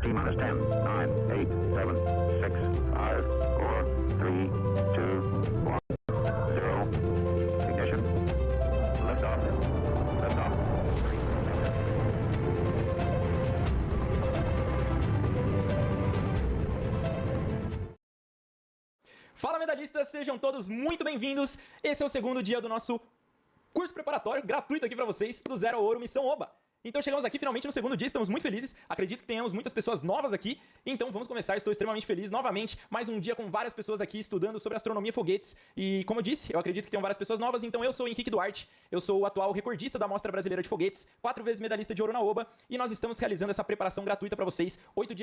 T-minus 10, 9, 8, 7, 6, 5, 4, 3, 2, 1, 0. Ignition. Liftoff. Liftoff. Fala, medalhistas! Sejam todos muito bem-vindos! Esse é o segundo dia do nosso curso preparatório gratuito aqui pra vocês, do Zero ao Ouro Missão Oba. Então chegamos aqui finalmente no segundo dia, estamos muito felizes, acredito que tenhamos muitas pessoas novas aqui, então vamos começar, estou extremamente feliz novamente, mais um dia com várias pessoas aqui estudando sobre astronomia e foguetes, e como eu disse, eu acredito que tenham várias pessoas novas, então eu sou o Henrique Duarte, eu sou o atual recordista da Mostra Brasileira de Foguetes, 4 vezes medalhista de ouro na Oba, e nós estamos realizando essa preparação gratuita para vocês, 8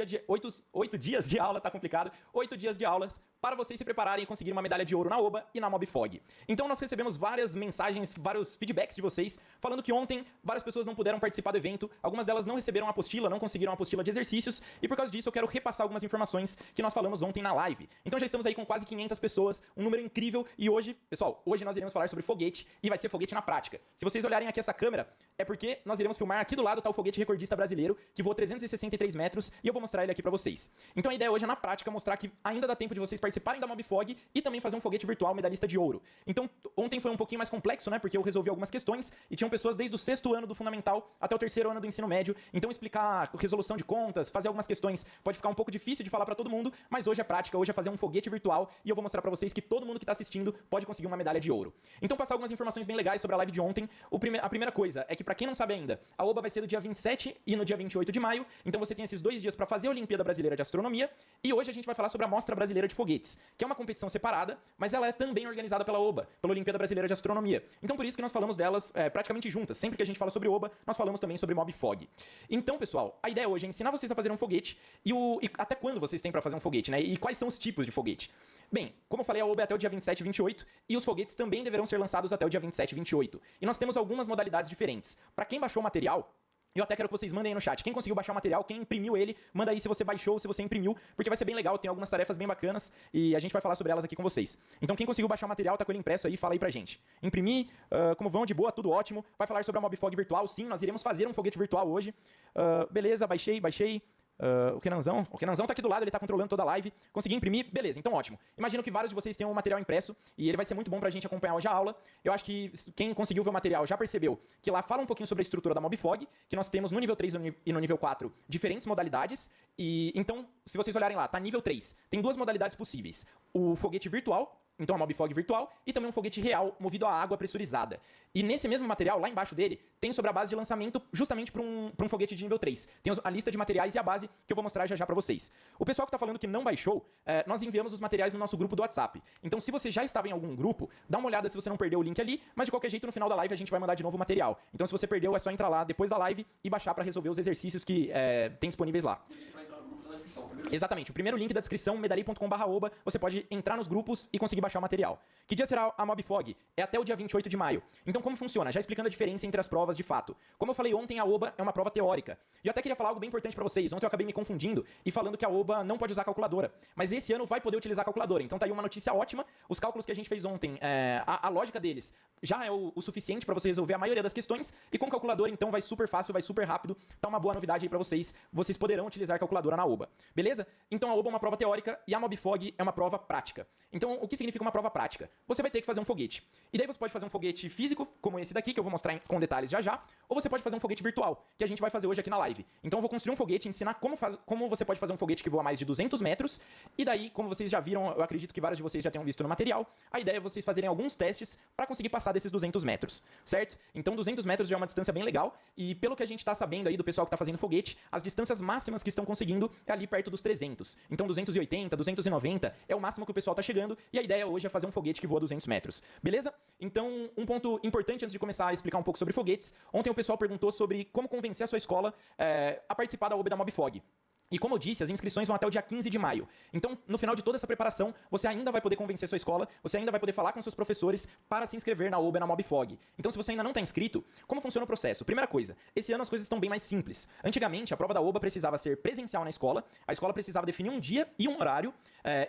dias de aula, tá complicado, 8 dias de aulas, para vocês se prepararem e conseguir uma medalha de ouro na Oba e na Mobfog. Então nós recebemos várias mensagens, vários feedbacks de vocês, falando que ontem várias pessoas não puderam participar do evento, algumas delas não receberam a apostila, não conseguiram a apostila de exercícios, e por causa disso eu quero repassar algumas informações que nós falamos ontem na live. Então já estamos aí com quase 500 pessoas, um número incrível, e hoje, pessoal, hoje nós iremos falar sobre foguete, e vai ser foguete na prática. Se vocês olharem aqui essa câmera, é porque nós iremos filmar aqui do lado tá o foguete recordista brasileiro, que voa 363 metros, e eu vou mostrar ele aqui pra vocês. Então a ideia hoje é na prática mostrar que ainda dá tempo de vocês participarem da Mobfog e também fazer um foguete virtual medalhista de ouro. Então ontem foi um pouquinho mais complexo, né, porque eu resolvi algumas questões, e tinham pessoas desde o 6º ano do fundamental até o 3º ano do ensino médio, então explicar resolução de contas, fazer algumas questões pode ficar um pouco difícil de falar pra todo mundo, mas hoje é prática, hoje é fazer um foguete virtual e eu vou mostrar pra vocês que todo mundo que tá assistindo pode conseguir uma medalha de ouro. Então passar algumas informações bem legais sobre a live de ontem. A primeira coisa é que pra quem não sabe ainda, a Oba vai ser do dia 27 e no dia 28 de maio, então você tem esses 2 dias pra fazer a Olimpíada Brasileira de Astronomia, e hoje a gente vai falar sobre a Mostra Brasileira de Foguetes, que é uma competição separada, mas ela é também organizada pela Oba, pela Olimpíada Brasileira de Astronomia. Então por isso que nós falamos delas praticamente juntas, sempre que a gente fala sobre Oba, nós falamos também sobre Mobfog. Então, pessoal, a ideia hoje é ensinar vocês a fazer um foguete e até quando vocês têm pra fazer um foguete, né? E quais são os tipos de foguete. Bem, como eu falei, a Oba é até o dia 27 e 28 e os foguetes também deverão ser lançados até o dia 27 e 28. E nós temos algumas modalidades diferentes. Pra quem baixou o material, eu até quero que vocês mandem aí no chat. Quem conseguiu baixar o material, quem imprimiu ele, manda aí se você baixou ou se você imprimiu, porque vai ser bem legal, tem algumas tarefas bem bacanas e a gente vai falar sobre elas aqui com vocês. Então quem conseguiu baixar o material, tá com ele impresso aí, fala aí pra gente. Imprimir, como vão, de boa, tudo ótimo. Vai falar sobre a Mobfog virtual, sim, nós iremos fazer um foguete virtual hoje. Beleza, baixei. O Kenanzão tá aqui do lado, ele tá controlando toda a live. Consegui imprimir? Beleza, então ótimo. Imagino que vários de vocês tenham o material impresso e ele vai ser muito bom pra gente acompanhar hoje a aula. Eu acho que quem conseguiu ver o material já percebeu que lá fala um pouquinho sobre a estrutura da Mobfog, que nós temos no nível 3 e no nível 4 diferentes modalidades. E então, se vocês olharem lá, tá nível 3. Tem 2 modalidades possíveis. O foguete virtual, então a Mobfog virtual, e também um foguete real movido a água pressurizada. E nesse mesmo material, lá embaixo dele, tem sobre a base de lançamento justamente para um foguete de nível 3. Tem a lista de materiais e a base que eu vou mostrar já pra vocês. O pessoal que tá falando que não baixou, nós enviamos os materiais no nosso grupo do WhatsApp. Então se você já estava em algum grupo, dá uma olhada se você não perdeu o link ali, mas de qualquer jeito no final da live a gente vai mandar de novo o material. Então se você perdeu é só entrar lá depois da live e baixar para resolver os exercícios que tem disponíveis lá. Exatamente, o primeiro link da descrição, medalhi.com/oba, você pode entrar nos grupos e conseguir baixar o material. Que dia será a Mobfog? É até o dia 28 de maio. Então como funciona? Já explicando a diferença entre as provas de fato. Como eu falei ontem, a Oba é uma prova teórica. E eu até queria falar algo bem importante pra vocês. Ontem eu acabei me confundindo e falando que a Oba não pode usar calculadora. Mas esse ano vai poder utilizar calculadora. Então tá aí uma notícia ótima. Os cálculos que a gente fez ontem, a lógica deles já é o suficiente pra você resolver a maioria das questões. E com calculadora, então, vai super fácil, vai super rápido. Tá uma boa novidade aí pra vocês. Vocês poderão utilizar calculadora na Oba. Beleza? Então a Oba é uma prova teórica e a Mobfog é uma prova prática. Então o que significa uma prova prática? Você vai ter que fazer um foguete. E daí você pode fazer um foguete físico, como esse daqui, que eu vou mostrar com detalhes já. Ou você pode fazer um foguete virtual, que a gente vai fazer hoje aqui na live. Então eu vou construir um foguete, ensinar como você pode fazer um foguete que voa mais de 200 metros. E daí, como vocês já viram, eu acredito que vários de vocês já tenham visto no material, a ideia é vocês fazerem alguns testes para conseguir passar desses 200 metros, certo? Então 200 metros já é uma distância bem legal. E pelo que a gente tá sabendo aí do pessoal que tá fazendo foguete, as distâncias máximas que estão conseguindo é ali perto dos 300. Então 280, 290 é o máximo que o pessoal tá chegando. E a ideia hoje é fazer um foguete que voa 200 metros. Beleza? Então, um ponto importante antes de começar a explicar um pouco sobre foguetes. Ontem o pessoal perguntou sobre como convencer a sua escola a participar da Oba da Mobfog. E como eu disse, as inscrições vão até o dia 15 de maio. Então, no final de toda essa preparação, você ainda vai poder convencer sua escola, você ainda vai poder falar com seus professores para se inscrever na Oba e na Mobfog. Então, se você ainda não está inscrito, como funciona o processo? Primeira coisa, esse ano as coisas estão bem mais simples. Antigamente, a prova da Oba precisava ser presencial na escola, a escola precisava definir um dia e um horário,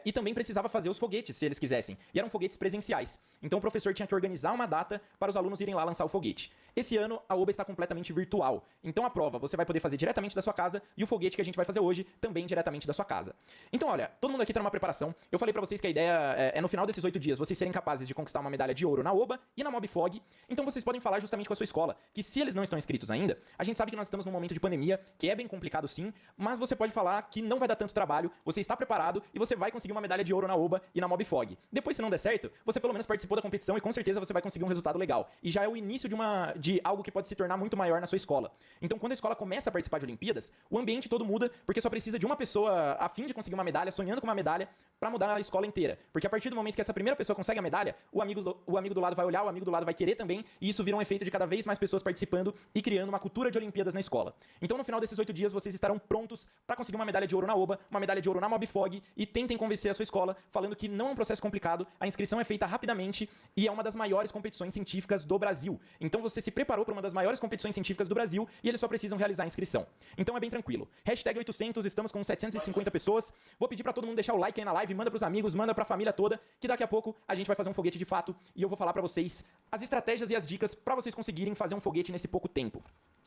e também precisava fazer os foguetes, se eles quisessem. E eram foguetes presenciais. Então, o professor tinha que organizar uma data para os alunos irem lá lançar o foguete. Esse ano, a Oba está completamente virtual. Então a prova você vai poder fazer diretamente da sua casa e o foguete que a gente vai fazer hoje também diretamente da sua casa. Então olha, todo mundo aqui tá numa preparação. Eu falei pra vocês que a ideia é no final desses 8 dias vocês serem capazes de conquistar uma medalha de ouro na Oba e na Mobfog. Então vocês podem falar justamente com a sua escola, que se eles não estão inscritos ainda, a gente sabe que nós estamos num momento de pandemia, que é bem complicado sim, mas você pode falar que não vai dar tanto trabalho, você está preparado e você vai conseguir uma medalha de ouro na Oba e na Mobfog. Depois, se não der certo, você pelo menos participou da competição e com certeza você vai conseguir um resultado legal. E já é o início de algo que pode se tornar muito maior na sua escola. Então, quando a escola começa a participar de Olimpíadas, o ambiente todo muda, porque só precisa de uma pessoa a fim de conseguir uma medalha, sonhando com uma medalha, pra mudar a escola inteira. Porque a partir do momento que essa primeira pessoa consegue a medalha, o amigo do lado vai olhar, o amigo do lado vai querer também, e isso vira um efeito de cada vez mais pessoas participando e criando uma cultura de Olimpíadas na escola. Então, no final desses 8 dias, vocês estarão prontos pra conseguir uma medalha de ouro na Oba, uma medalha de ouro na Mobfog, e tentem convencer a sua escola, falando que não é um processo complicado, a inscrição é feita rapidamente e é uma das maiores competições científicas do Brasil. Então, você se preparou para uma das maiores competições científicas do Brasil e eles só precisam realizar a inscrição. Então, é bem tranquilo. Hashtag 800, estamos com 750 pessoas. Vou pedir pra todo mundo deixar o like aí na live, manda pros amigos, manda pra família toda, que daqui a pouco a gente vai fazer um foguete de fato e eu vou falar pra vocês as estratégias e as dicas pra vocês conseguirem fazer um foguete nesse pouco tempo.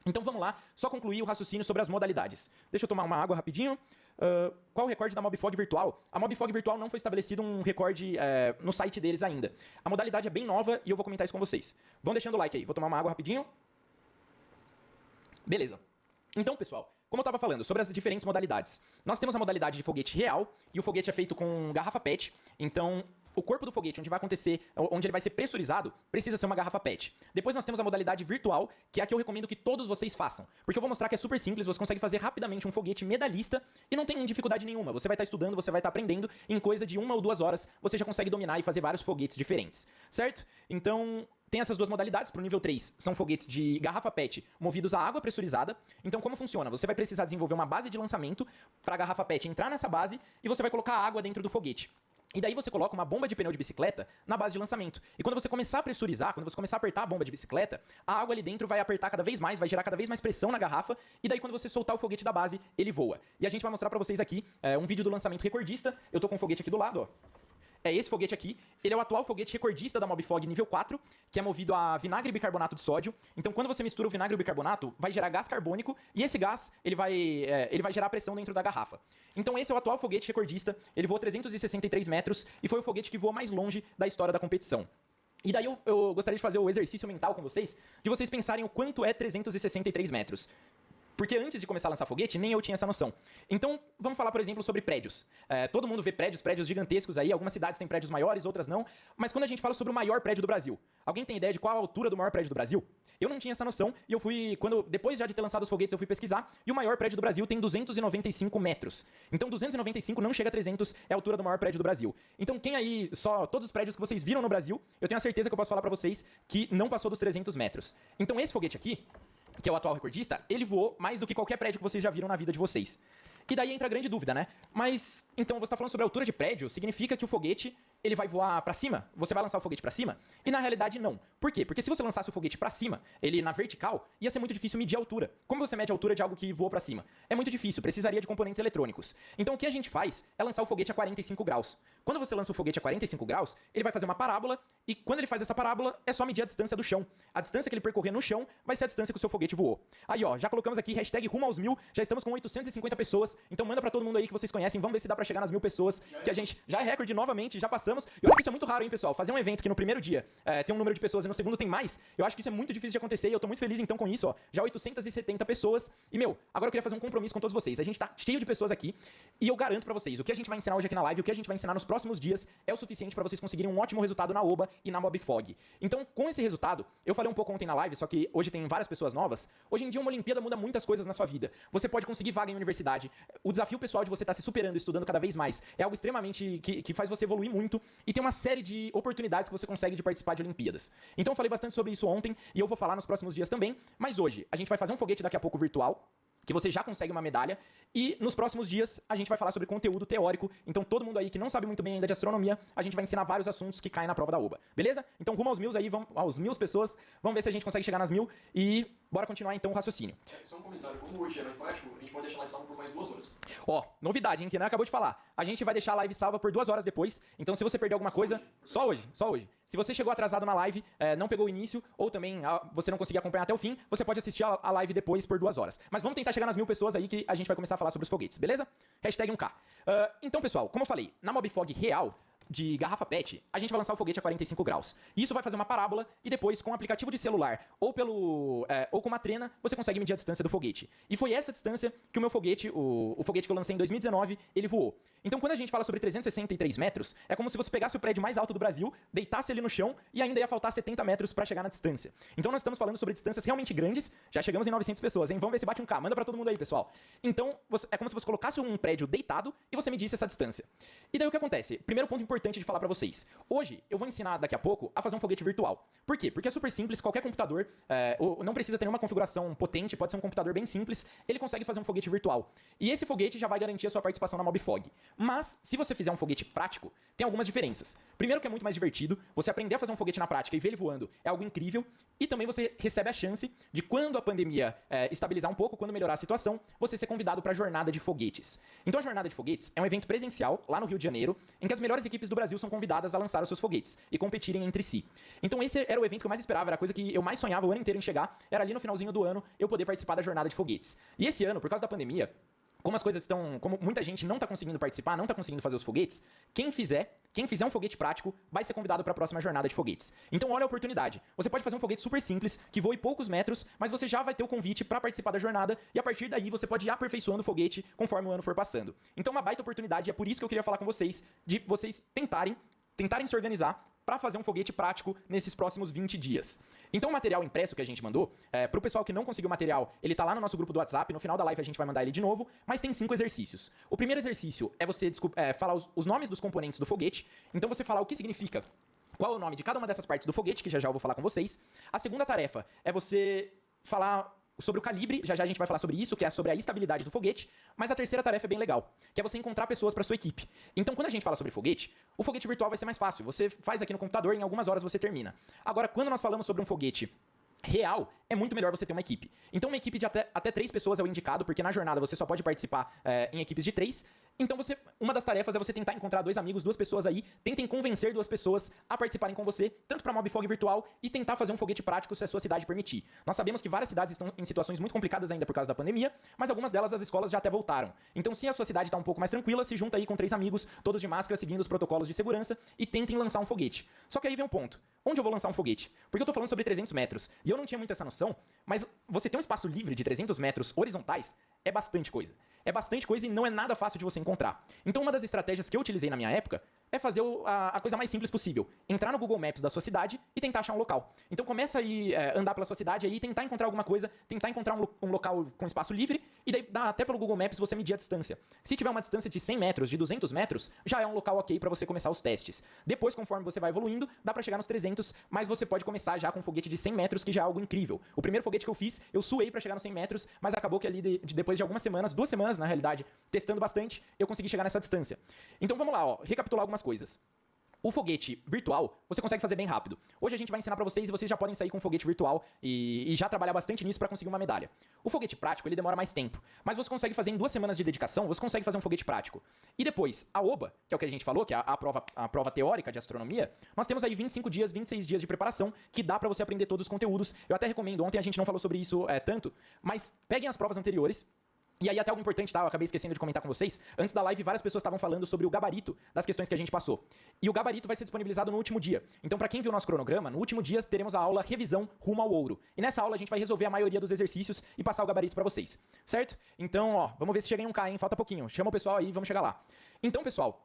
Então vamos lá, só concluir o raciocínio sobre as modalidades. Deixa eu tomar uma água rapidinho. Qual o recorde da Mobfog virtual? A Mobfog virtual não foi estabelecido um recorde no site deles ainda. A modalidade é bem nova e eu vou comentar isso com vocês. Vão deixando o like aí, vou tomar uma água rapidinho. Beleza. Então, pessoal, como eu estava falando sobre as diferentes modalidades, nós temos a modalidade de foguete real e o foguete é feito com garrafa PET. Então, o corpo do foguete, onde ele vai ser pressurizado, precisa ser uma garrafa PET. Depois nós temos a modalidade virtual, que é a que eu recomendo que todos vocês façam. Porque eu vou mostrar que é super simples, você consegue fazer rapidamente um foguete medalhista e não tem dificuldade nenhuma. Você vai estar estudando, você vai estar aprendendo, em coisa de 1 ou 2 horas, você já consegue dominar e fazer vários foguetes diferentes, certo? Então, tem essas duas modalidades. Para o nível 3, são foguetes de garrafa PET movidos a água pressurizada. Então, como funciona? Você vai precisar desenvolver uma base de lançamento para a garrafa PET entrar nessa base e você vai colocar água dentro do foguete. E daí você coloca uma bomba de pneu de bicicleta na base de lançamento. E quando você começar a pressurizar, quando você começar a apertar a bomba de bicicleta, a água ali dentro vai apertar cada vez mais, vai gerar cada vez mais pressão na garrafa, e daí quando você soltar o foguete da base, ele voa. E a gente vai mostrar pra vocês aqui um vídeo do lançamento recordista. Eu tô com o foguete aqui do lado, ó. É esse foguete aqui, ele é o atual foguete recordista da Mobfog nível 4, que é movido a vinagre e bicarbonato de sódio. Então, quando você mistura o vinagre e o bicarbonato, vai gerar gás carbônico, e esse gás, ele vai gerar pressão dentro da garrafa. Então, esse é o atual foguete recordista, ele voou 363 metros, e foi o foguete que voou mais longe da história da competição. E daí eu gostaria de fazer o exercício mental com vocês, de vocês pensarem o quanto é 363 metros. Porque antes de começar a lançar foguete, nem eu tinha essa noção. Então, vamos falar, por exemplo, sobre prédios. Todo mundo vê prédios gigantescos aí, algumas cidades têm prédios maiores, outras não. Mas quando a gente fala sobre o maior prédio do Brasil, alguém tem ideia de qual a altura do maior prédio do Brasil? Eu não tinha essa noção e eu fui, depois já de ter lançado os foguetes, eu fui pesquisar e o maior prédio do Brasil tem 295 metros. Então 295 não chega a 300, é a altura do maior prédio do Brasil. Então quem aí, todos os prédios que vocês viram no Brasil, eu tenho a certeza que eu posso falar pra vocês que não passou dos 300 metros. Então esse foguete aqui, que é o atual recordista, ele voou mais do que qualquer prédio que vocês já viram na vida de vocês. E daí entra a grande dúvida, né? Mas, então, você tá falando sobre a altura de prédio, significa que o foguete, ele vai voar pra cima? Você vai lançar o foguete pra cima? E na realidade, não. Por quê? Porque se você lançasse o foguete pra cima, ele na vertical, ia ser muito difícil medir a altura. Como você mede a altura de algo que voou pra cima? É muito difícil, precisaria de componentes eletrônicos. Então, o que a gente faz é lançar o foguete a 45 graus. Quando você lança o foguete a 45 graus, ele vai fazer uma parábola, e quando ele faz essa parábola, é só medir a distância do chão. A distância que ele percorrer no chão vai ser a distância que o seu foguete voou. Aí, ó, já colocamos aqui, hashtag rumo aos 1000, já estamos com 850 pessoas, então manda pra todo mundo aí que vocês conhecem, vamos ver se dá pra chegar nas 1000 pessoas, que a gente já é recorde novamente, já passamos. E olha que isso é muito raro, hein, pessoal, fazer um evento que no primeiro dia tem um número de pessoas e no segundo tem mais, eu acho que isso é muito difícil de acontecer e eu tô muito feliz então com isso, ó, já 870 pessoas. E, meu, agora eu queria fazer um compromisso com todos vocês, a gente tá cheio de pessoas aqui e eu garanto pra vocês, o que a gente vai ensinar hoje aqui na live, o que a gente vai ensinar nos próximos dias é o suficiente pra vocês conseguirem um ótimo resultado na Oba e na Mobfog. Então, com esse resultado, eu falei um pouco ontem na live, só que hoje tem várias pessoas novas, hoje em dia uma Olimpíada muda muitas coisas na sua vida. Você pode conseguir vaga em universidade, o desafio pessoal de você estar se superando, estudando cada vez mais, é algo extremamente que faz você evoluir muito e tem uma série de oportunidades que você consegue de participar de Olimpíadas. Então eu falei bastante sobre isso ontem e eu vou falar nos próximos dias também, mas hoje a gente vai fazer um foguete daqui a pouco virtual, que você já consegue uma medalha, e nos próximos dias a gente vai falar sobre conteúdo teórico, então todo mundo aí que não sabe muito bem ainda de astronomia, a gente vai ensinar vários assuntos que caem na prova da Oba, beleza? Então rumo aos 1000 aí, aos 1000 pessoas, vamos ver se a gente consegue chegar nas 1000 e bora continuar então o raciocínio. Só um comentário, como hoje é mais prático, a gente pode deixar live salvo por mais 2 horas. Ó, novidade, hein, que não acabou de falar. A gente vai deixar a live salva por 2 horas depois. Então, se você perder alguma coisa, só hoje. Se você chegou atrasado na live, não pegou o início, ou também você não conseguiu acompanhar até o fim, você pode assistir a live depois por 2 horas. Mas vamos tentar chegar nas 1000 pessoas aí que a gente vai começar a falar sobre os foguetes, beleza? Hashtag 1K. Então, pessoal, como eu falei, na Mobfog real, de garrafa PET, a gente vai lançar o foguete a 45 graus. Isso vai fazer uma parábola e depois, com um aplicativo de celular ou com uma trena, você consegue medir a distância do foguete. E foi essa distância que o meu foguete, o foguete que eu lancei em 2019, ele voou. Então, quando a gente fala sobre 363 metros, é como se você pegasse o prédio mais alto do Brasil, deitasse ele no chão e ainda ia faltar 70 metros para chegar na distância. Então, nós estamos falando sobre distâncias realmente grandes. Já chegamos em 900 pessoas, hein? Vamos ver se bate um K. Manda para todo mundo aí, pessoal. Então, é como se você colocasse um prédio deitado e você medisse essa distância. E daí o que acontece? Primeiro ponto importante de falar para vocês. Hoje, eu vou ensinar daqui a pouco a fazer um foguete virtual. Por quê? Porque é super simples, qualquer computador, não precisa ter nenhuma configuração potente, pode ser um computador bem simples, ele consegue fazer um foguete virtual. E esse foguete já vai garantir a sua participação na Mobfog. Mas, se você fizer um foguete prático, tem algumas diferenças. Primeiro que é muito mais divertido, você aprender a fazer um foguete na prática e ver ele voando é algo incrível, e também você recebe a chance de, quando a pandemia estabilizar um pouco, quando melhorar a situação, você ser convidado para a Jornada de Foguetes. Então a Jornada de Foguetes é um evento presencial, lá no Rio de Janeiro, em que as melhores equipes do Brasil são convidadas a lançar os seus foguetes e competirem entre si. Então esse era o evento que eu mais esperava, era a coisa que eu mais sonhava o ano inteiro em chegar, era ali no finalzinho do ano eu poder participar da Jornada de Foguetes. E esse ano, por causa da pandemia, como as coisas estão, como muita gente não está conseguindo participar, não está conseguindo fazer os foguetes, quem fizer um foguete prático vai ser convidado para a próxima Jornada de Foguetes. Então olha a oportunidade. Você pode fazer um foguete super simples, que voe poucos metros, mas você já vai ter o convite para participar da jornada, e a partir daí você pode ir aperfeiçoando o foguete conforme o ano for passando. Então uma baita oportunidade, é por isso que eu queria falar com vocês, de vocês tentarem se organizar para fazer um foguete prático nesses próximos 20 dias. Então o material impresso que a gente mandou, pro pessoal que não conseguiu o material, ele tá lá no nosso grupo do WhatsApp, no final da live a gente vai mandar ele de novo, mas tem 5 exercícios. O primeiro exercício é você falar os nomes dos componentes do foguete, então você falar o que significa, qual é o nome de cada uma dessas partes do foguete, que já eu vou falar com vocês. A segunda tarefa é você falar sobre o calibre, já a gente vai falar sobre isso, que é sobre a estabilidade do foguete, mas a terceira tarefa é bem legal, que é você encontrar pessoas para sua equipe. Então, quando a gente fala sobre foguete, o foguete virtual vai ser mais fácil, você faz aqui no computador, em algumas horas você termina. Agora, quando nós falamos sobre um foguete real, é muito melhor você ter uma equipe. Então, uma equipe de até 3 pessoas é o indicado, porque na jornada você só pode participar em equipes de 3. Então, uma das tarefas é você tentar encontrar 2 amigos, 2 pessoas aí, tentem convencer 2 pessoas a participarem com você, tanto para Mobfog virtual, e tentar fazer um foguete prático se a sua cidade permitir. Nós sabemos que várias cidades estão em situações muito complicadas ainda por causa da pandemia, mas algumas delas as escolas já até voltaram. Então, se a sua cidade está um pouco mais tranquila, se junta aí com 3 amigos, todos de máscara, seguindo os protocolos de segurança, e tentem lançar um foguete. Só que aí vem um ponto. Onde eu vou lançar um foguete? Porque eu tô falando sobre 300 metros, e eu não tinha muito essa noção, mas você ter um espaço livre de 300 metros horizontais é bastante coisa. É bastante coisa e não é nada fácil de você encontrar. Então uma das estratégias que eu utilizei na minha época é fazer a coisa mais simples possível. Entrar no Google Maps da sua cidade e tentar achar um local. Então começa aí andar pela sua cidade aí, tentar encontrar alguma coisa, tentar encontrar um local com espaço livre, e daí dá até pelo Google Maps você medir a distância. Se tiver uma distância de 100 metros, de 200 metros, já é um local ok para você começar os testes. Depois, conforme você vai evoluindo, dá para chegar nos 300, mas você pode começar já com um foguete de 100 metros, que já é algo incrível. O primeiro foguete que eu fiz, eu suei para chegar nos 100 metros, mas acabou que ali depois de algumas semanas, 2 semanas na realidade, testando bastante, eu consegui chegar nessa distância. Então vamos lá, recapitular algumas coisas. O foguete virtual, você consegue fazer bem rápido. Hoje a gente vai ensinar pra vocês e vocês já podem sair com um foguete virtual e já trabalhar bastante nisso pra conseguir uma medalha. O foguete prático, ele demora mais tempo, mas você consegue fazer em 2 semanas de dedicação, você consegue fazer um foguete prático. E depois, a OBA, que é o que a gente falou, que é a prova teórica de astronomia, nós temos aí 25 dias, 26 dias de preparação, que dá pra você aprender todos os conteúdos. Eu até recomendo, ontem a gente não falou sobre isso tanto, mas peguem as provas anteriores. E aí até algo importante, tá? Eu acabei esquecendo de comentar com vocês. Antes da live, várias pessoas estavam falando sobre o gabarito das questões que a gente passou. E o gabarito vai ser disponibilizado no último dia. Então, pra quem viu o nosso cronograma, no último dia teremos a aula Revisão Rumo ao Ouro. E nessa aula a gente vai resolver a maioria dos exercícios e passar o gabarito pra vocês. Certo? Então, vamos ver se chega em 1K, hein? Falta pouquinho. Chama o pessoal aí e vamos chegar lá. Então, pessoal,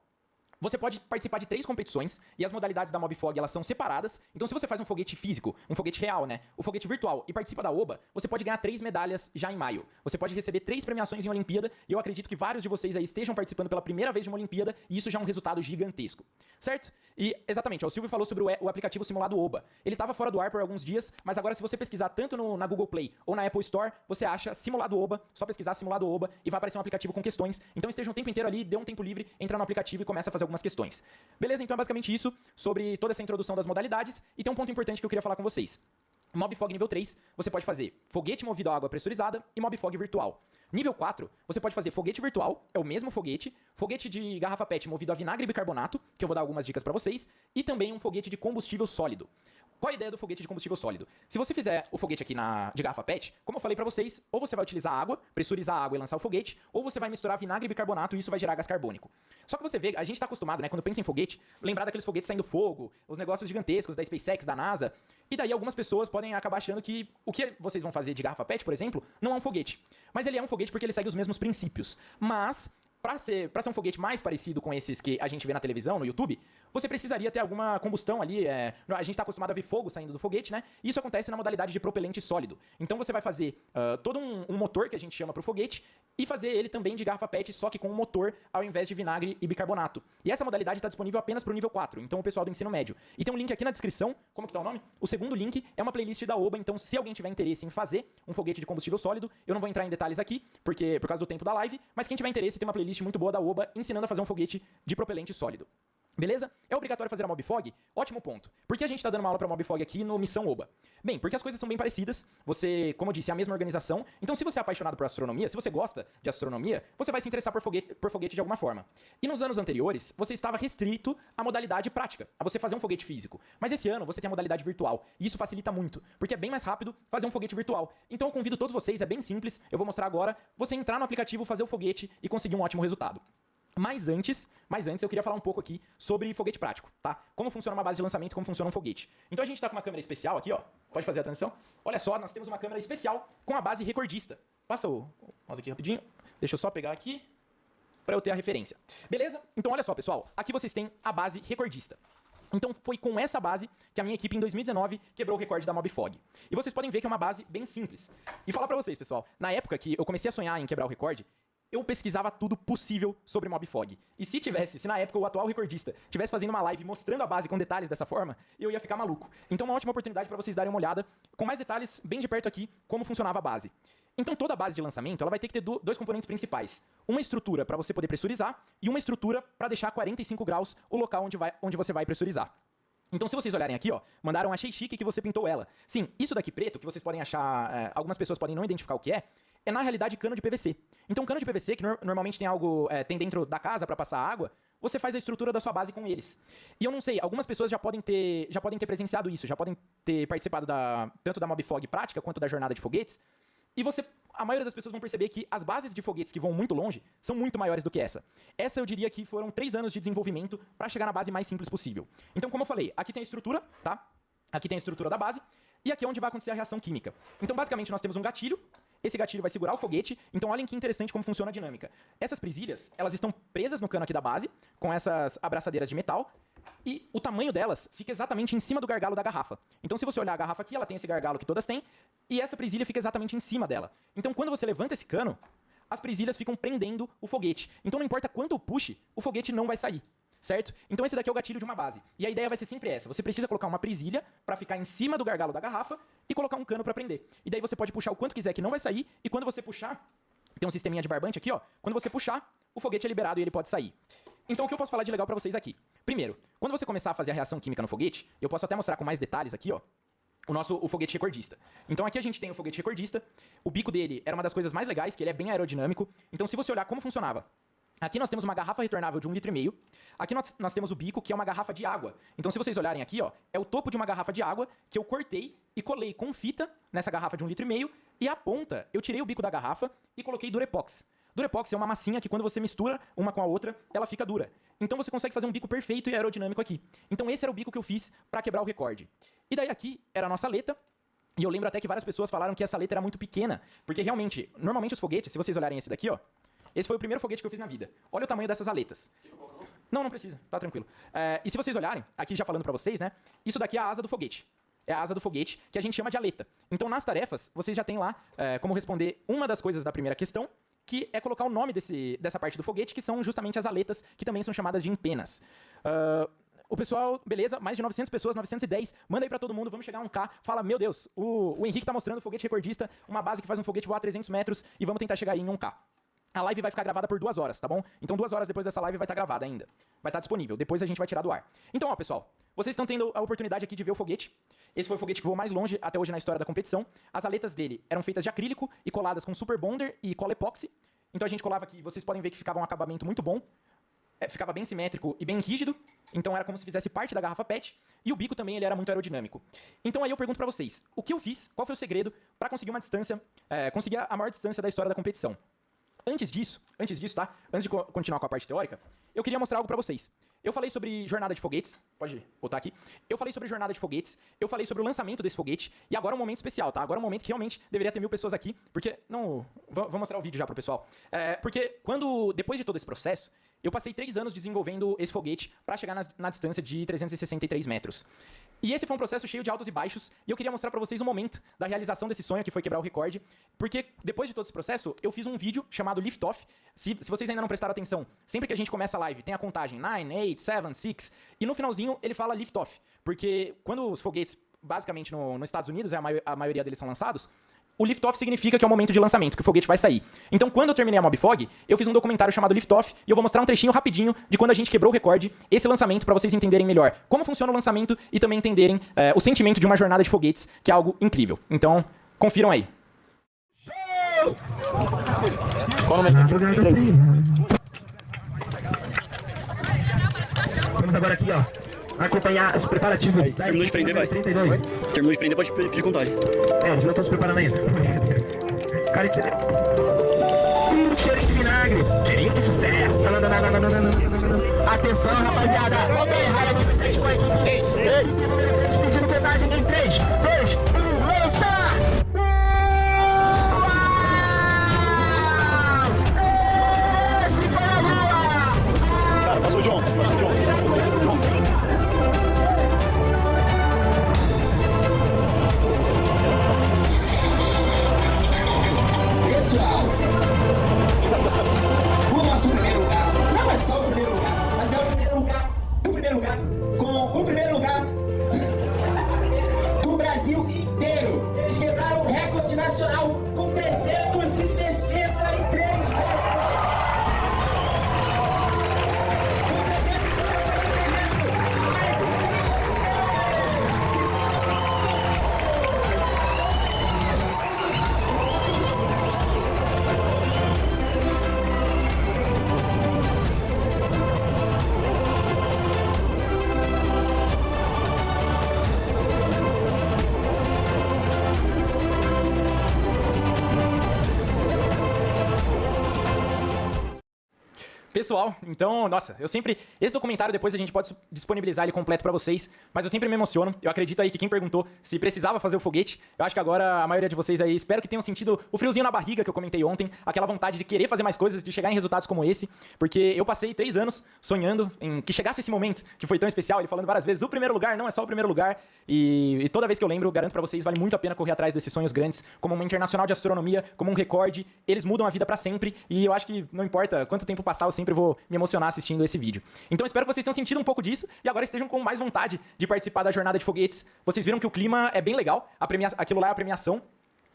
você pode participar de 3 competições e as modalidades da Mobfog, elas são separadas. Então, se você faz um foguete físico, um foguete real, né? O foguete virtual e participa da OBA, você pode ganhar 3 medalhas já em maio. Você pode receber 3 premiações em Olimpíada e eu acredito que vários de vocês aí estejam participando pela primeira vez de uma Olimpíada e isso já é um resultado gigantesco. Certo? E, exatamente, o Silvio falou sobre o aplicativo simulado OBA. Ele estava fora do ar por alguns dias, mas agora se você pesquisar tanto na Google Play ou na Apple Store, você acha simulado OBA, só pesquisar simulado OBA e vai aparecer um aplicativo com questões. Então esteja um tempo inteiro ali, dê um tempo livre, entra no aplicativo e começa a fazer algumas questões. Beleza? Então é basicamente isso sobre toda essa introdução das modalidades. E tem um ponto importante que eu queria falar com vocês. Mobfog nível 3, você pode fazer foguete movido a água pressurizada e Mobfog virtual. Nível 4, você pode fazer foguete virtual, é o mesmo foguete, foguete de garrafa PET movido a vinagre e bicarbonato, que eu vou dar algumas dicas pra vocês, e também um foguete de combustível sólido. Qual a ideia do foguete de combustível sólido? Se você fizer o foguete aqui de garrafa PET, como eu falei pra vocês, ou você vai utilizar água, pressurizar a água e lançar o foguete, ou você vai misturar vinagre e bicarbonato e isso vai gerar gás carbônico. Só que você vê, a gente tá acostumado, né, quando pensa em foguete, lembrar daqueles foguetes saindo fogo, os negócios gigantescos da SpaceX, da NASA, e daí algumas pessoas podem acabar achando que o que vocês vão fazer de garrafa PET, por exemplo, não é um foguete. Mas ele é um foguete porque ele segue os mesmos princípios. Mas Pra ser um foguete mais parecido com esses que a gente vê na televisão, no YouTube, você precisaria ter alguma combustão ali. A gente está acostumado a ver fogo saindo do foguete, né? E isso acontece na modalidade de propelente sólido. Então você vai fazer todo um motor que a gente chama para o foguete e fazer ele também de garrafa PET, só que com um motor ao invés de vinagre e bicarbonato. E essa modalidade está disponível apenas para o nível 4, então o pessoal do ensino médio. E tem um link aqui na descrição, como que tá o nome? O segundo link é uma playlist da Oba, então se alguém tiver interesse em fazer um foguete de combustível sólido, eu não vou entrar em detalhes aqui, porque por causa do tempo da live, mas quem tiver interesse tem uma playlist muito boa da Oba ensinando a fazer um foguete de propelente sólido. Beleza? É obrigatório fazer a Mobfog? Ótimo ponto. Por que a gente tá dando uma aula pra Mobfog aqui no Missão Oba? Bem, porque as coisas são bem parecidas. Você, como eu disse, é a mesma organização. Então, se você é apaixonado por astronomia, se você gosta de astronomia, você vai se interessar por foguete de alguma forma. E nos anos anteriores, você estava restrito à modalidade prática, a você fazer um foguete físico. Mas esse ano, você tem a modalidade virtual. E isso facilita muito, porque é bem mais rápido fazer um foguete virtual. Então, eu convido todos vocês, é bem simples, eu vou mostrar agora, você entrar no aplicativo, fazer o foguete e conseguir um ótimo resultado. Mas antes, eu queria falar um pouco aqui sobre foguete prático, tá? Como funciona uma base de lançamento, como funciona um foguete. Então a gente tá com uma câmera especial aqui, ó. Pode fazer a transição? Olha só, nós temos uma câmera especial com a base recordista. Passa o mouse aqui rapidinho. Deixa eu só pegar aqui para eu ter a referência. Beleza? Então olha só, pessoal. Aqui vocês têm a base recordista. Então foi com essa base que a minha equipe em 2019 quebrou o recorde da Mobfog. E vocês podem ver que é uma base bem simples. E falar pra vocês, pessoal, na época que eu comecei a sonhar em quebrar o recorde, eu pesquisava tudo possível sobre Mobfog. E se na época o atual recordista tivesse fazendo uma live mostrando a base com detalhes dessa forma, eu ia ficar maluco. Então uma ótima oportunidade para vocês darem uma olhada com mais detalhes, bem de perto aqui, como funcionava a base. Então toda a base de lançamento, ela vai ter que ter dois componentes principais. Uma estrutura para você poder pressurizar e uma estrutura para deixar a 45 graus o local onde você vai pressurizar. Então, se vocês olharem aqui, ó, mandaram, achei chique que você pintou ela. Sim, isso daqui preto, que vocês podem achar, algumas pessoas podem não identificar o que é na realidade cano de PVC. Então, cano de PVC, que normalmente tem algo, tem dentro da casa para passar água, você faz a estrutura da sua base com eles. E eu não sei, algumas pessoas já podem ter presenciado isso, já podem ter participado tanto da Mobfog prática quanto da jornada de foguetes. E a maioria das pessoas vão perceber que as bases de foguetes que vão muito longe são muito maiores do que essa. Essa eu diria que foram 3 anos de desenvolvimento para chegar na base mais simples possível. Então, como eu falei, aqui tem a estrutura, tá? Aqui tem a estrutura da base e aqui é onde vai acontecer a reação química. Então, basicamente, nós temos um gatilho. Esse gatilho vai segurar o foguete. Então, olhem que interessante como funciona a dinâmica. Essas presilhas, elas estão presas no cano aqui da base, com essas abraçadeiras de metal, e o tamanho delas fica exatamente em cima do gargalo da garrafa. Então, se você olhar a garrafa aqui, ela tem esse gargalo que todas têm, e essa presilha fica exatamente em cima dela. Então, quando você levanta esse cano, as presilhas ficam prendendo o foguete. Então, não importa quanto eu puxe, o foguete não vai sair. Certo? Então esse daqui é o gatilho de uma base. E a ideia vai ser sempre essa. Você precisa colocar uma presilha para ficar em cima do gargalo da garrafa e colocar um cano para prender. E daí você pode puxar o quanto quiser que não vai sair. E quando você puxar, tem um sisteminha de barbante aqui, ó. Quando você puxar, o foguete é liberado e ele pode sair. Então o que eu posso falar de legal para vocês aqui? Primeiro, quando você começar a fazer a reação química no foguete, eu posso até mostrar com mais detalhes aqui, ó. O foguete recordista. Então aqui a gente tem o foguete recordista. O bico dele era uma das coisas mais legais, que ele é bem aerodinâmico. Então se você olhar como funcionava, aqui nós temos uma garrafa retornável de 1,5 litro. Aqui nós temos o bico, que é uma garrafa de água. Então, se vocês olharem aqui, ó, é o topo de uma garrafa de água que eu cortei e colei com fita nessa garrafa de 1,5 litro. E a ponta, eu tirei o bico da garrafa e coloquei Durepox. Durepox é uma massinha que quando você mistura uma com a outra, ela fica dura. Então você consegue fazer um bico perfeito e aerodinâmico aqui. Então esse era o bico que eu fiz para quebrar o recorde. E daí aqui era a nossa aleta. E eu lembro até que várias pessoas falaram que essa aleta era muito pequena. Porque realmente, normalmente os foguetes, se vocês olharem esse daqui, ó, esse foi o primeiro foguete que eu fiz na vida. Olha o tamanho dessas aletas. Não precisa, tá tranquilo. E se vocês olharem, aqui já falando pra vocês, né? Isso daqui é a asa do foguete. É a asa do foguete que a gente chama de aleta. Então, nas tarefas, vocês já têm lá como responder uma das coisas da primeira questão, que é colocar o nome dessa parte do foguete, que são justamente as aletas, que também são chamadas de empenas. O pessoal, beleza, mais de 900 pessoas, 910, manda aí pra todo mundo, vamos chegar a 1K. Fala, meu Deus, o Henrique tá mostrando o foguete recordista, uma base que faz um foguete voar a 300 metros, e vamos tentar chegar aí em 1K. a live vai ficar gravada por 2 horas, tá bom? Então 2 horas depois dessa live vai estar gravada ainda. Vai estar disponível, depois a gente vai tirar do ar. Então, ó, pessoal, vocês estão tendo a oportunidade aqui de ver o foguete. Esse foi o foguete que voou mais longe até hoje na história da competição. As aletas dele eram feitas de acrílico e coladas com super bonder e cola epóxi. Então a gente colava aqui, vocês podem ver que ficava um acabamento muito bom. Ficava bem simétrico e bem rígido. Então era como se fizesse parte da garrafa PET. E o bico também ele era muito aerodinâmico. Então aí eu pergunto pra vocês, o que eu fiz? Qual foi o segredo pra conseguir uma distância, conseguir a maior distância da história da competição? Antes disso, tá? Antes de continuar com a parte teórica, eu queria mostrar algo pra vocês. Eu falei sobre jornada de foguetes, pode botar aqui. Eu falei sobre jornada de foguetes, eu falei sobre o lançamento desse foguete, e agora é um momento especial, tá? Agora é um momento que realmente deveria ter 1000 pessoas aqui, porque, não, vou mostrar o vídeo já pro pessoal. Porque depois de todo esse processo, eu passei 3 anos desenvolvendo esse foguete pra chegar na distância de 363 metros. E esse foi um processo cheio de altos e baixos, e eu queria mostrar pra vocês o momento da realização desse sonho, que foi quebrar o recorde, porque depois de todo esse processo, eu fiz um vídeo chamado Lift Off. Se vocês ainda não prestaram atenção, sempre que a gente começa a live, tem a contagem 9, 8, 7, 6, e no finalzinho ele fala Lift Off, porque quando os foguetes, basicamente nos Estados Unidos, a maioria deles são lançados, o lift-off significa que é o momento de lançamento, que o foguete vai sair. Então, quando eu terminei a Mobfog, eu fiz um documentário chamado Lift-Off, e eu vou mostrar um trechinho rapidinho de quando a gente quebrou o recorde, esse lançamento, pra vocês entenderem melhor como funciona o lançamento e também entenderem o sentimento de uma jornada de foguetes, que é algo incrível. Então, confiram aí. Qual o número? Vamos agora aqui, ó, acompanhar os preparativos. Aí, terminou de prender, vai. 32. Terminou de prender, pode pedir contagem. Eles não estão se preparando ainda. Cara, isso é... cheirinho de vinagre. Cheirinho de sucesso. Atenção, rapaziada. Volta aí, raia de frente com a equipe. Pedindo contagem em 3, 2, 1, lança! Esse foi a lua! Cara, passou o John. Pessoal, o nosso primeiro lugar não é só o primeiro lugar, mas é o primeiro lugar, com o primeiro lugar do Brasil inteiro. Eles quebraram o recorde nacional com 363 Pessoal, então, nossa, esse documentário depois a gente pode disponibilizar ele completo pra vocês, mas eu sempre me emociono. Eu acredito aí que quem perguntou se precisava fazer o foguete, eu acho que agora a maioria de vocês aí, espero que tenham sentido o friozinho na barriga que eu comentei ontem, aquela vontade de querer fazer mais coisas, de chegar em resultados como esse, porque eu passei 3 anos sonhando em que chegasse esse momento, que foi tão especial, ele falando várias vezes, o primeiro lugar não é só o primeiro lugar, e toda vez que eu lembro, garanto pra vocês, vale muito a pena correr atrás desses sonhos grandes, como uma internacional de astronomia, como um recorde, eles mudam a vida pra sempre, e eu acho que não importa quanto tempo passar, eu sempre vou me emocionar assistindo esse vídeo. Então espero que vocês tenham sentido um pouco disso e agora estejam com mais vontade de participar da jornada de foguetes. Vocês viram que o clima é bem legal, aquilo lá é a premiação.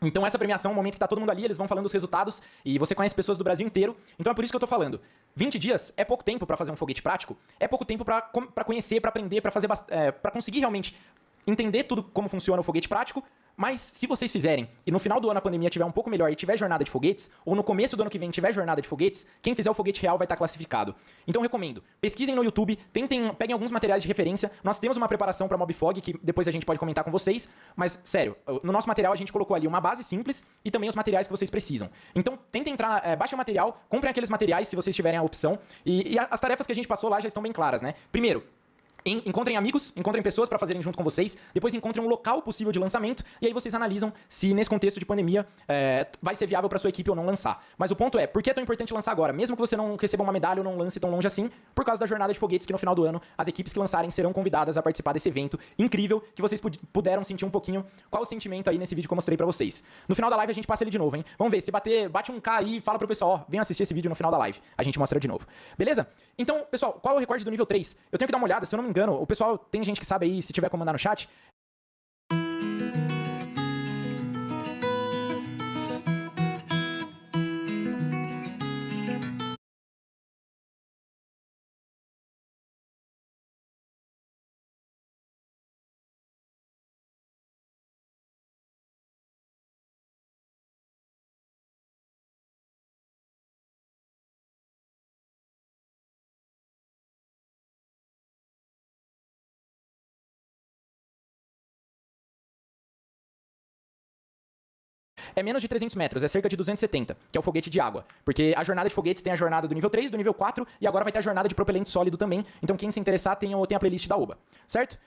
Então essa premiação é um momento que tá todo mundo ali, eles vão falando os resultados e você conhece pessoas do Brasil inteiro. Então é por isso que eu tô falando. 20 dias é pouco tempo pra fazer um foguete prático, é pouco tempo pra conhecer, pra aprender, pra fazer, pra conseguir realmente entender tudo como funciona o foguete prático. Mas se vocês fizerem, e no final do ano a pandemia tiver um pouco melhor e tiver jornada de foguetes, ou no começo do ano que vem tiver jornada de foguetes, quem fizer o foguete real vai estar classificado. Então eu recomendo, pesquisem no YouTube, peguem alguns materiais de referência. Nós temos uma preparação para Mobfog, que depois a gente pode comentar com vocês, mas sério, no nosso material a gente colocou ali uma base simples e também os materiais que vocês precisam. Então tentem entrar, baixem o material, comprem aqueles materiais se vocês tiverem a opção, e as tarefas que a gente passou lá já estão bem claras, né? Primeiro, encontrem amigos, encontrem pessoas para fazerem junto com vocês, depois encontrem um local possível de lançamento e aí vocês analisam se nesse contexto de pandemia vai ser viável para sua equipe ou não lançar. Mas o ponto é, por que é tão importante lançar agora? Mesmo que você não receba uma medalha ou não lance tão longe assim, por causa da jornada de foguetes que no final do ano as equipes que lançarem serão convidadas a participar desse evento incrível que vocês puderam sentir um pouquinho qual o sentimento aí nesse vídeo que eu mostrei para vocês. No final da live a gente passa ele de novo, hein? Vamos ver, se bate um K aí, fala pro pessoal, ó, venham assistir esse vídeo no final da live. A gente mostra de novo. Beleza? Então, pessoal, qual é o recorde do nível 3? Eu tenho que dar uma olhada, se eu não me engano, o pessoal tem gente que sabe aí, se tiver como mandar no chat. é menos de 300 metros, é cerca de 270, que é o foguete de água. Porque a jornada de foguetes tem a jornada do nível 3, do nível 4, e agora vai ter a jornada de propelente sólido também. Então quem se interessar tem a playlist da Oba, certo?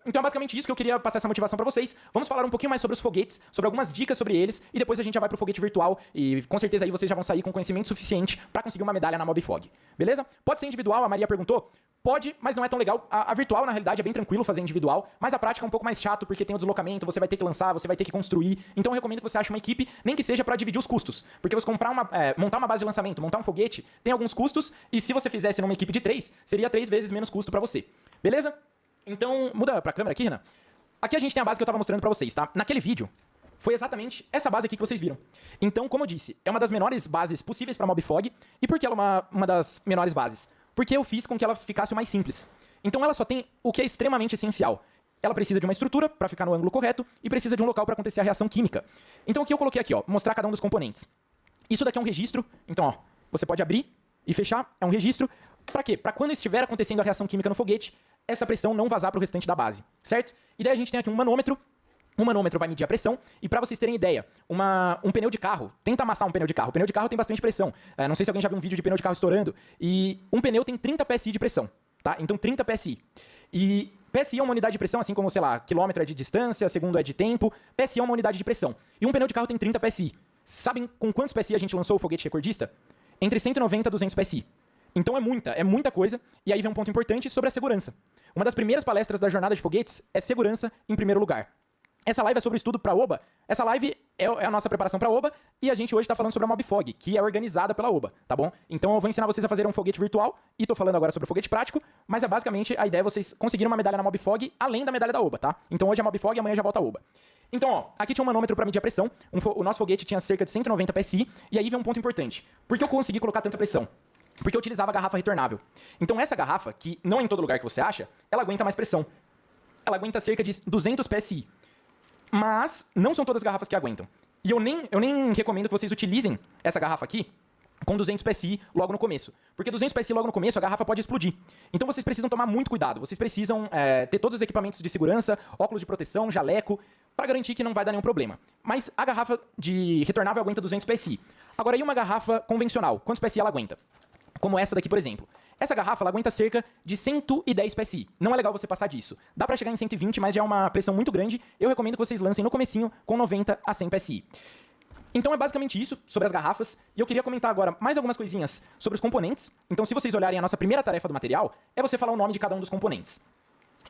Então é basicamente isso que eu queria passar essa motivação pra vocês. Vamos falar um pouquinho mais sobre os foguetes, sobre algumas dicas sobre eles, e depois a gente já vai pro foguete virtual, e com certeza aí vocês já vão sair com conhecimento suficiente pra conseguir uma medalha na Mobfog. Beleza? Pode ser individual, a Maria perguntou. Pode, mas não é tão legal. A virtual, na realidade, é bem tranquilo fazer individual, mas a prática é um pouco mais chato, porque tem o deslocamento, você vai ter que lançar, você vai ter que construir. Então eu recomendo que você ache uma equipe, nem que seja pra dividir os custos. Porque você montar uma base de lançamento, montar um foguete, tem alguns custos, e se você fizesse numa equipe de 3, seria 3 vezes menos custo pra você. Beleza? Então, muda pra câmera aqui, Renan. Aqui a gente tem a base que eu tava mostrando pra vocês, tá? Naquele vídeo, foi exatamente essa base aqui que vocês viram. Então, como eu disse, é uma das menores bases possíveis pra Mobfog. E por que ela é uma das menores bases? Porque eu fiz com que ela ficasse o mais simples. Então ela só tem o que é extremamente essencial. Ela precisa de uma estrutura para ficar no ângulo correto e precisa de um local para acontecer a reação química. Então o que eu coloquei aqui, ó, mostrar cada um dos componentes. Isso daqui é um registro. Então, ó, você pode abrir e fechar, é um registro. Para quê? Para quando estiver acontecendo a reação química no foguete, essa pressão não vazar para o restante da base, certo? E daí a gente tem aqui um manômetro. O manômetro vai medir a pressão, e pra vocês terem ideia, um pneu de carro, tenta amassar um pneu de carro. O pneu de carro tem bastante pressão. Não sei se alguém já viu um vídeo de pneu de carro estourando. E um pneu tem 30 PSI de pressão, tá? Então 30 PSI. E PSI é uma unidade de pressão, assim como, sei lá, quilômetro é de distância, segundo é de tempo. PSI é uma unidade de pressão. E um pneu de carro tem 30 PSI. Sabem com quantos PSI a gente lançou o foguete recordista? Entre 190 e 200 PSI. Então é muita coisa. E aí vem um ponto importante sobre a segurança. Uma das primeiras palestras da jornada de foguetes é segurança em primeiro lugar. Essa live é sobre o estudo para Oba. Essa live é a nossa preparação para Oba e a gente hoje tá falando sobre a Mobfog, que é organizada pela Oba, tá bom? Então eu vou ensinar vocês a fazer um foguete virtual e tô falando agora sobre o foguete prático, mas é basicamente a ideia é vocês conseguirem uma medalha na Mobfog além da medalha da Oba, tá? Então hoje é a Mobfog e amanhã já volta a Oba. Então, ó, aqui tinha um manômetro para medir a pressão. O nosso foguete tinha cerca de 190 PSI e aí vem um ponto importante. Por que eu consegui colocar tanta pressão? Porque eu utilizava a garrafa retornável. Então essa garrafa, que não é em todo lugar que você acha, ela aguenta mais pressão. Ela aguenta cerca de 200 PSI. Mas não são todas as garrafas que aguentam. E eu nem recomendo que vocês utilizem essa garrafa aqui com 200 PSI logo no começo. Porque 200 PSI logo no começo, a garrafa pode explodir. Então vocês precisam tomar muito cuidado. Vocês precisam ter todos os equipamentos de segurança, óculos de proteção, jaleco, para garantir que não vai dar nenhum problema. Mas a garrafa de retornável aguenta 200 PSI. Agora, e uma garrafa convencional? Quantos PSI ela aguenta? Como essa daqui, por exemplo. Essa garrafa ela aguenta cerca de 110 PSI. Não é legal você passar disso. Dá pra chegar em 120, mas já é uma pressão muito grande. Eu recomendo que vocês lancem no comecinho com 90 a 100 PSI. Então é basicamente isso sobre as garrafas. E eu queria comentar agora mais algumas coisinhas sobre os componentes. Então se vocês olharem a nossa primeira tarefa do material, é você falar o nome de cada um dos componentes.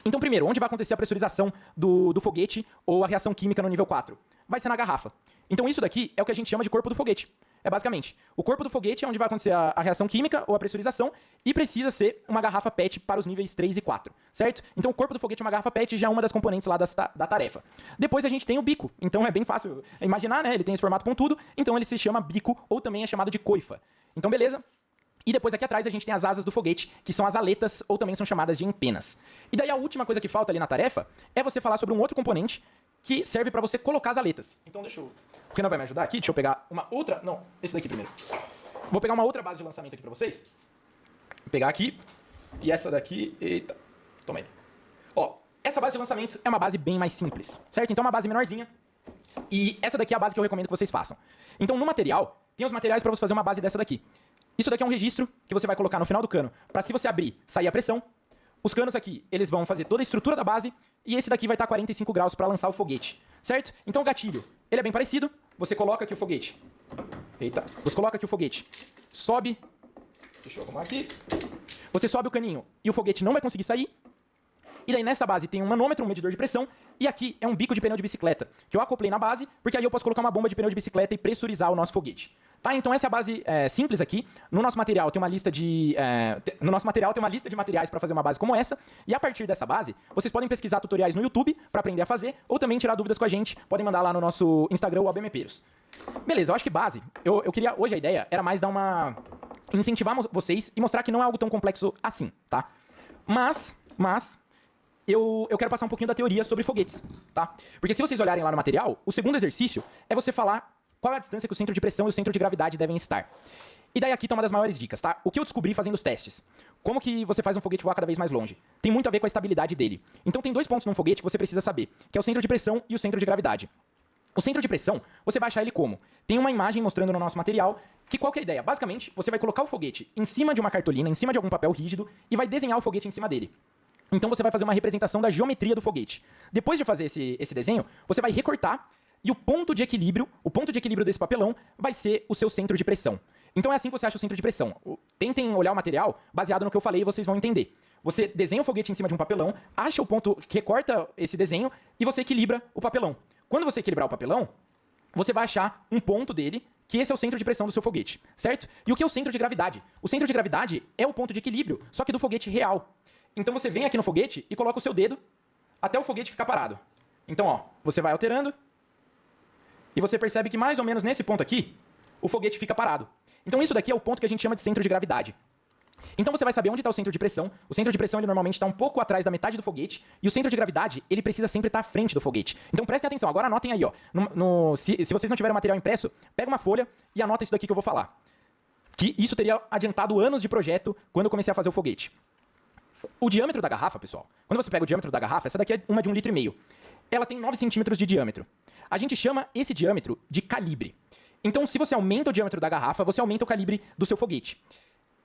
Então primeiro, onde vai acontecer a pressurização do foguete ou a reação química no nível 4? Vai ser na garrafa. Então isso daqui é o que a gente chama de corpo do foguete. É basicamente, o corpo do foguete é onde vai acontecer a reação química ou a pressurização e precisa ser uma garrafa PET para os níveis 3 e 4, certo? Então o corpo do foguete é uma garrafa PET, já é uma das componentes lá da tarefa. Depois a gente tem o bico, então é bem fácil imaginar, né? Ele tem esse formato pontudo, então ele se chama bico ou também é chamado de coifa. Então beleza? E depois aqui atrás a gente tem as asas do foguete, que são as aletas ou também são chamadas de empenas. E daí a última coisa que falta ali na tarefa é você falar sobre um outro componente que serve para você colocar as aletas. Então deixa eu... O Renan vai me ajudar aqui, deixa eu pegar uma outra... Não, esse daqui primeiro. Vou pegar uma outra base de lançamento aqui pra vocês. Vou pegar aqui. E essa daqui... Eita, toma aí. Ó, essa base de lançamento é uma base bem mais simples, certo? Então é uma base menorzinha. E essa daqui é a base que eu recomendo que vocês façam. Então no material, tem os materiais pra você fazer uma base dessa daqui. Isso daqui é um registro que você vai colocar no final do cano. Pra se você abrir, sair a pressão. Os canos aqui, eles vão fazer toda a estrutura da base. E esse daqui vai estar 45 graus pra lançar o foguete, certo? Então o gatilho, ele é bem parecido. Você coloca aqui o foguete. Eita. Você coloca aqui o foguete. Sobe. Deixa eu arrumar aqui. Você sobe o caninho e o foguete não vai conseguir sair. E daí nessa base tem um manômetro, um medidor de pressão. E aqui é um bico de pneu de bicicleta, que eu acoplei na base, porque aí eu posso colocar uma bomba de pneu de bicicleta e pressurizar o nosso foguete. Tá? Então essa é a base simples aqui. No nosso material tem uma lista de materiais para fazer uma base como essa. E a partir dessa base, vocês podem pesquisar tutoriais no YouTube para aprender a fazer, ou também tirar dúvidas com a gente. Podem mandar lá no nosso Instagram, o ABMPeiros. Beleza, eu acho que base, eu queria, hoje a ideia era mais dar uma... incentivar vocês e mostrar que não é algo tão complexo assim, tá? Mas eu quero passar um pouquinho da teoria sobre foguetes, tá? Porque se vocês olharem lá no material, o segundo exercício é você falar qual é a distância que o centro de pressão e o centro de gravidade devem estar. E daí aqui tá uma das maiores dicas, tá? O que eu descobri fazendo os testes. Como que você faz um foguete voar cada vez mais longe? Tem muito a ver com a estabilidade dele. Então tem dois pontos num foguete que você precisa saber, que é o centro de pressão e o centro de gravidade. O centro de pressão, você vai achar ele como? Tem uma imagem mostrando no nosso material que qual que é a ideia? Basicamente, você vai colocar o foguete em cima de uma cartolina, em cima de algum papel rígido e vai desenhar o foguete em cima dele. Então você vai fazer uma representação da geometria do foguete. Depois de fazer esse desenho, você vai recortar e o ponto de equilíbrio desse papelão vai ser o seu centro de pressão. Então é assim que você acha o centro de pressão. Tentem olhar o material baseado no que eu falei e vocês vão entender. Você desenha o foguete em cima de um papelão, acha o ponto que recorta esse desenho e você equilibra o papelão. Quando você equilibrar o papelão, você vai achar um ponto dele, que esse é o centro de pressão do seu foguete, certo? E o que é o centro de gravidade? O centro de gravidade é o ponto de equilíbrio, só que do foguete real. Então você vem aqui no foguete e coloca o seu dedo até o foguete ficar parado. Então, ó, você vai alterando e você percebe que mais ou menos nesse ponto aqui, o foguete fica parado. Então isso daqui é o ponto que a gente chama de centro de gravidade. Então você vai saber onde está o centro de pressão. O centro de pressão ele normalmente está um pouco atrás da metade do foguete. E o centro de gravidade ele precisa sempre estar à frente do foguete. Então prestem atenção. Agora anotem aí, ó. Se vocês não tiverem material impresso, pega uma folha e anota isso daqui que eu vou falar. Que isso teria adiantado anos de projeto quando eu comecei a fazer o foguete. O diâmetro da garrafa, pessoal. Quando você pega o diâmetro da garrafa, essa daqui é uma de 1,5 litro. Ela tem 9 centímetros de diâmetro. A gente chama esse diâmetro de calibre. Então, se você aumenta o diâmetro da garrafa, você aumenta o calibre do seu foguete.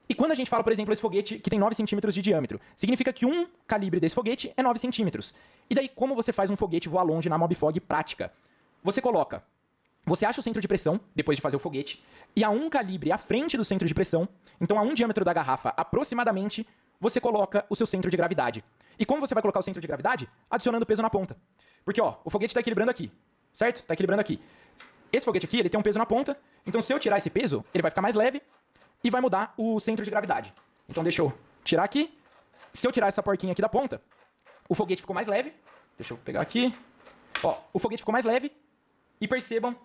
E quando a gente fala, por exemplo, esse foguete que tem 9 centímetros de diâmetro, significa que um calibre desse foguete é 9 centímetros. E daí, como você faz um foguete voar longe na Mobfog prática? Você acha o centro de pressão, depois de fazer o foguete, e a um calibre à frente do centro de pressão, então a um diâmetro da garrafa aproximadamente, você coloca o seu centro de gravidade. E como você vai colocar o centro de gravidade? Adicionando peso na ponta. Porque, ó, o foguete está equilibrando aqui, certo? Está equilibrando aqui. Esse foguete aqui, ele tem um peso na ponta, então se eu tirar esse peso, ele vai ficar mais leve e vai mudar o centro de gravidade. Então deixa eu tirar aqui. Se eu tirar essa porquinha aqui da ponta, o foguete ficou mais leve. Deixa eu pegar aqui. Ó, o foguete ficou mais leve e percebam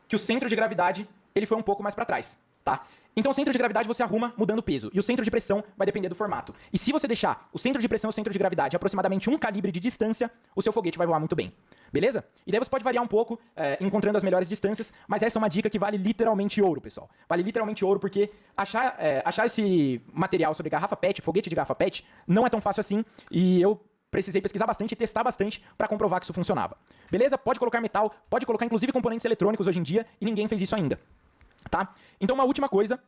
que o centro de gravidade, ele foi um pouco mais para trás, tá? Então o centro de gravidade você arruma mudando o peso e o centro de pressão vai depender do formato. E se você deixar o centro de pressão e o centro de gravidade aproximadamente um calibre de distância, o seu foguete vai voar muito bem. Beleza? E daí você pode variar um pouco, encontrando as melhores distâncias, mas essa é uma dica que vale literalmente ouro, pessoal. Vale literalmente ouro porque achar esse material sobre garrafa PET, foguete de garrafa PET, não é tão fácil assim e eu precisei pesquisar bastante e testar bastante para comprovar que isso funcionava. Beleza? Pode colocar metal, pode colocar inclusive componentes eletrônicos hoje em dia e ninguém fez isso ainda. Tá? Então uma última coisa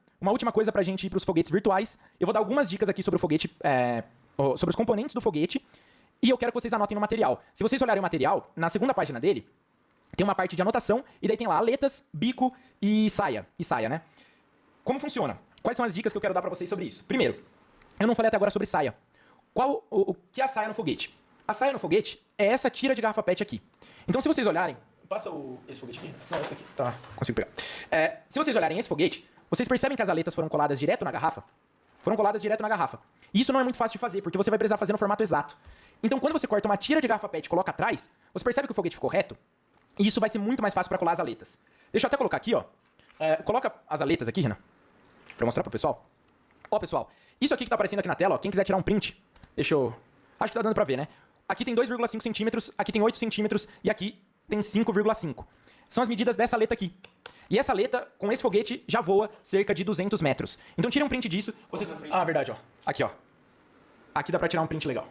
pra gente ir pros foguetes virtuais. Eu vou dar algumas dicas aqui sobre o foguete, sobre os componentes do foguete. E eu quero que vocês anotem no material. Se vocês olharem o material, na segunda página dele, tem uma parte de anotação, e daí tem lá aletas, bico e saia. Né? Como funciona? Quais são as dicas que eu quero dar pra vocês sobre isso? Primeiro, eu não falei até agora sobre saia. O que é a saia no foguete? A saia no foguete é essa tira de garrafa PET aqui. Então se vocês olharem... Passa esse foguete aqui. Não, esse aqui. Tá, consigo pegar. Se vocês olharem esse foguete, vocês percebem que as aletas foram coladas direto na garrafa? Foram coladas direto na garrafa. E isso não é muito fácil de fazer, porque você vai precisar fazer no formato exato. Então, quando você corta uma tira de garrafa PET e coloca atrás, você percebe que o foguete ficou reto, e isso vai ser muito mais fácil para colar as aletas. Deixa eu até colocar aqui, ó. Coloca as aletas aqui, Renan, pra mostrar pro pessoal. Ó, pessoal, isso aqui que tá aparecendo aqui na tela, ó, quem quiser tirar um print, deixa eu... Acho que tá dando pra ver, né? Aqui tem 2,5 centímetros, aqui tem 8 centímetros e aqui tem 5,5. São as medidas dessa aleta aqui. E essa aleta, com esse foguete, já voa cerca de 200 metros. Então tira um print disso. Vocês... Ah, verdade, ó. Aqui, ó. Aqui dá pra tirar um print legal.